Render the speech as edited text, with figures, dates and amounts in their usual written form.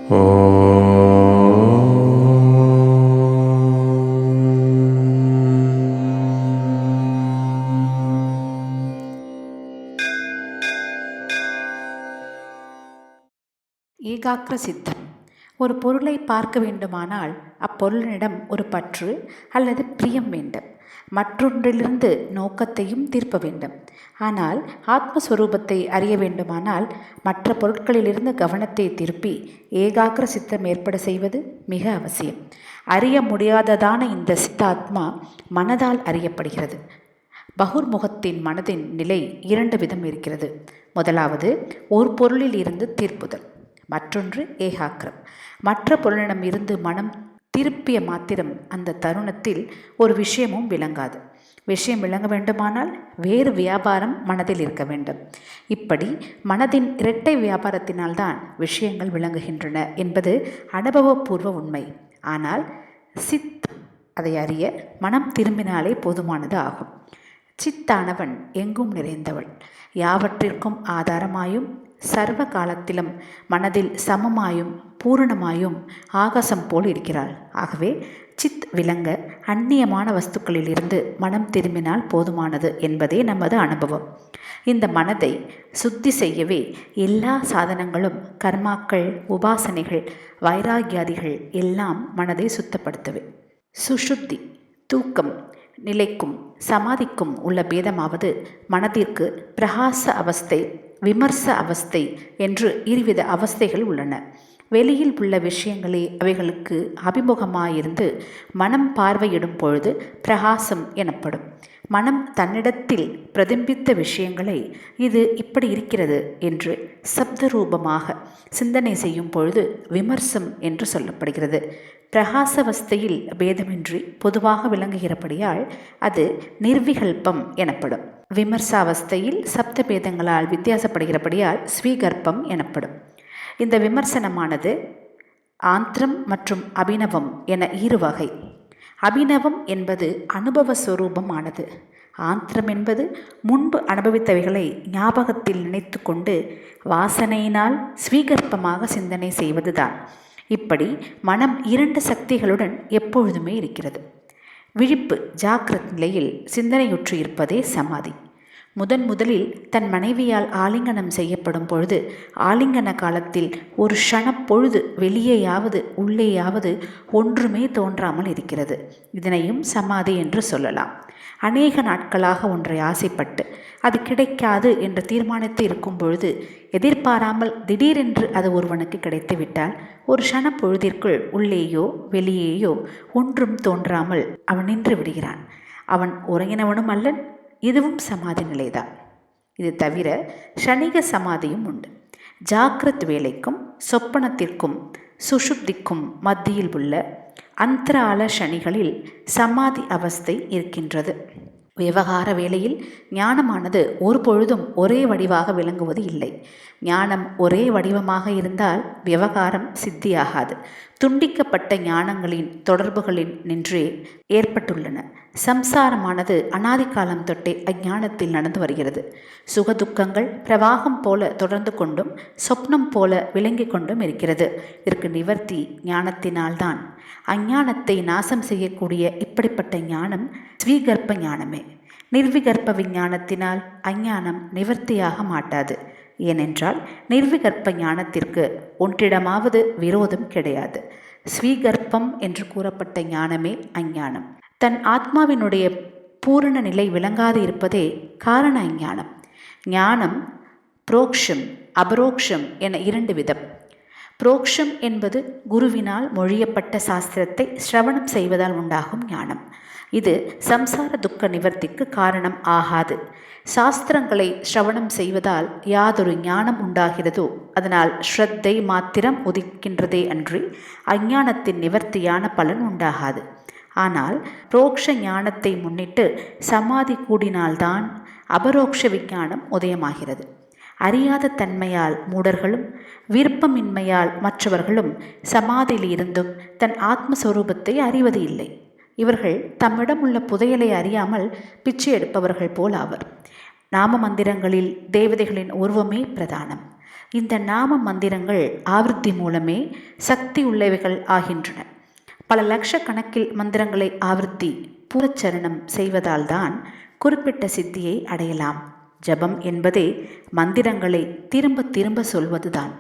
ஏகாக்ர சித்தம். ஒரு பொருளை பார்க்க வேண்டுமானால் அப்பொருளினிடம் ஒரு பற்று அல்லது பிரியம் வேண்டும். மற்றொன்றிலிருந்து நோக்கத்தையும் தீர்ப்ப வேண்டும். ஆனால் ஆத்மஸ்வரூபத்தை அறிய வேண்டுமானால் மற்ற பொருட்களிலிருந்து கவனத்தை திருப்பி ஏகாக்ர சித்தம் ஏற்பட செய்வது மிக அவசியம். அறிய முடியாததான இந்த சித்தாத்மா மனதால் அறியப்படுகிறது. பகுர்முகத்தின் மனதின் நிலை 2 விதம் இருக்கிறது. முதலாவது, ஒரு பொருளில் இருந்து தீர்ப்புதல். மற்றொன்று ஏகாக்கிரம். மற்ற பொருளிடம் இருந்து மனம் திருப்பிய மாத்திரம் அந்த தருணத்தில் ஒரு விஷயமும் விளங்காது. விஷயம் விளங்க வேண்டுமானால் வேறு வியாபாரம் மனதில் இருக்க வேண்டும். இப்படி மனதின் இரட்டை வியாபாரத்தினால்தான் விஷயங்கள் விளங்குகின்றன என்பது அனுபவபூர்வ உண்மை. ஆனால் சித் அதை அறிய மனம் திரும்பினாலே போதுமானது ஆகும். சித்தானவன் எங்கும் நிறைந்தவள், யாவற்றிற்கும் ஆதாரமாயும் சர்வ காலத்திலும் மனதில் சமமாயும் பூரணமாயும் ஆகாசம் போல் இருக்கிறாள். ஆகவே சித் விளங்க அந்நியமான வஸ்துக்களில் இருந்து மனம் திரும்பினால் போதுமானது என்பதே நமது அனுபவம். இந்த மனதை சுத்தி செய்யவே எல்லா சாதனங்களும், கர்மாக்கள், உபாசனைகள், வைராகியாதிகள் எல்லாம் மனதை சுத்தப்படுத்தவே. சுஷுத்தி, தூக்கம் நிலைக்கும் சமாதிக்கும் உள்ள பேதமாவது மனதிற்கு பிரகாச அவஸ்தை, விமர்ச அவஸ்தை என்று இருவித அவஸ்தைகள் உள்ளன. வெளியில் உள்ள விஷயங்களே அவைகளுக்கு அபிமுகமாயிருந்து மனம் பார்வையிடும் பொழுது பிரகாசம் எனப்படும். மனம் தன்னிடத்தில் பிரதிபித்த விஷயங்களை இது இப்படி இருக்கிறது என்று சப்தரூபமாக சிந்தனை செய்யும் பொழுது விமர்சம் என்று சொல்லப்படுகிறது. பிரகாசவஸ்தையில் பேதமின்றி பொதுவாக விளங்குகிறபடியால் அது நிர்விகல்பம் எனப்படும். விமர்சாவஸ்தையில் சப்த பேதங்களால் வித்தியாசப்படுகிறபடியால் ஸ்வீகற்பம் எனப்படும். இந்த விமர்சனமானது ஆந்திரம் மற்றும் அபிநவம் என 2 வகை. அபிநவம் என்பது அனுபவஸ்வரூபமானது. ஆந்திரம் என்பது முன்பு அனுபவித்தவைகளை ஞாபகத்தில் நினைத்து கொண்டு வாசனையினால் ஸ்வீகற்பமாக சிந்தனை செய்வதுதான். இப்படி மனம் 2 சக்திகளுடன் எப்பொழுதுமே இருக்கிறது. விழிப்பு ஜாக்கிரத் நிலையில் சிந்தனையுற்று இருப்பதே சமாதி. முதலில் தன் மனைவியால் ஆலிங்கனம் செய்யப்படும் பொழுது ஆலிங்கன காலத்தில் ஒரு க்ஷணப்பொழுது வெளியேயாவது உள்ளேயாவது ஒன்றுமே தோன்றாமல் இருக்கிறது. இதனையும் சமாதி என்று சொல்லலாம். அநேக நாட்களாக ஒன்றை ஆசைப்பட்டு அது கிடைக்காது என்று தீர்மானித்து இருக்கும் பொழுது எதிர்பாராமல் திடீரென்று அது ஒருவனுக்கு கிடைத்துவிட்டால் ஒரு க்ஷணப்பொழுதிற்குள் உள்ளேயோ வெளியேயோ ஒன்றும் தோன்றாமல் அவன் நின்று விடுகிறான். அவன் உறங்கினவனும் அல்லன். இதுவும் சமாதி நிலைதான். இது தவிர ஷணிக சமாதியும் உண்டு. ஜாக்கிரத் வேலைக்கும் சொப்பனத்திற்கும் சுஷுப்திக்கும் மத்தியில் உள்ள அந்தரால சனிகளில் சமாதி அவஸ்தை இருக்கின்றது. விவகார வேளையில் ஞானமானது ஒரு பொழுதும் ஒரே வடிவாக விளங்குவது இல்லை. ஞானம் ஒரே வடிவமாக இருந்தால் விவகாரம் சித்தியாகாது. துண்டிக்கப்பட்ட ஞானங்களின் தொடர்புகளின் நின்றே ஏற்பட்டுள்ளன. சம்சாரமானது அனாதி காலம் தொட்டே அஞ்ஞானத்தில் நடந்து வருகிறது. சுகதுக்கங்கள் பிரவாகம் போல தொடர்ந்து கொண்டும் சொப்னம் போல விளங்கி கொண்டும் இருக்கிறது. இதற்கு நிவர்த்தி ஞானத்தினால்தான். அஞ்ஞானத்தை நாசம் செய்யக்கூடிய இப்படிப்பட்ட ஞானம் ஸ்வீகற்ப ஞானமே. நிர்விகற்ப விஞ்ஞானத்தினால் அஞ்ஞானம் நிவர்த்தியாக மாட்டாது. ஏனென்றால் நிர்விகற்ப ஞானத்திற்கு ஒன்றிடமாவது விரோதம் கிடையாது. ஸ்வீகற்பம் என்று கூறப்பட்ட ஞானமே அஞ்ஞானம். தன் ஆத்மாவினுடைய பூரண நிலை விளங்காது இருப்பதே காரண அஞ்ஞானம். ஞானம் புரோக்ஷம் அபரோக்ஷம் என 2 விதம். புரோக்ஷம் என்பது குருவினால் மொழியப்பட்ட சாஸ்திரத்தை சிரவணம் செய்வதால் உண்டாகும் ஞானம். இது சம்சார துக்க நிவர்த்திக்கு காரணம் ஆகாது. சாஸ்திரங்களை சிரவணம் செய்வதால் யாதொரு ஞானம் உண்டாகிறதோ அதனால் ஸ்ரத்தை மாத்திரம் உதிக்கின்றதே அன்றி அஞ்ஞானத்தின் நிவர்த்தியான பலன் உண்டாகாது. ஆனால் புரோக்ஷ ஞானத்தை முன்னிட்டு சமாதி கூடினால்தான் அபரோக்ஷ விஞ்ஞானம் உதயமாகிறது. அறியாத தன்மையால் மூடர்களும் விருப்பமின்மையால் மற்றவர்களும் சமாதியில் இருந்தும் தன் ஆத்மஸ்வரூபத்தை அறிவது இல்லை. இவர்கள் தம்மிடம் உள்ள புதையலை அறியாமல் பிச்சை எடுப்பவர்கள் போல் ஆவர். நாம மந்திரங்களில் தேவதைகளின் உருவமே பிரதானம். இந்த நாம மந்திரங்கள் ஆவர்த்தி மூலமே சக்தி உள்ளவைகள் ஆகின்றன. பல லட்சக்கணக்கில் மந்திரங்களை ஆவர்த்தி பூரச்சரணம் செய்வதால் தான் குறிப்பிட்ட சித்தியை அடையலாம். ஜபம் என்பதே மந்திரங்களை திரும்ப திரும்ப சொல்வதுதான்.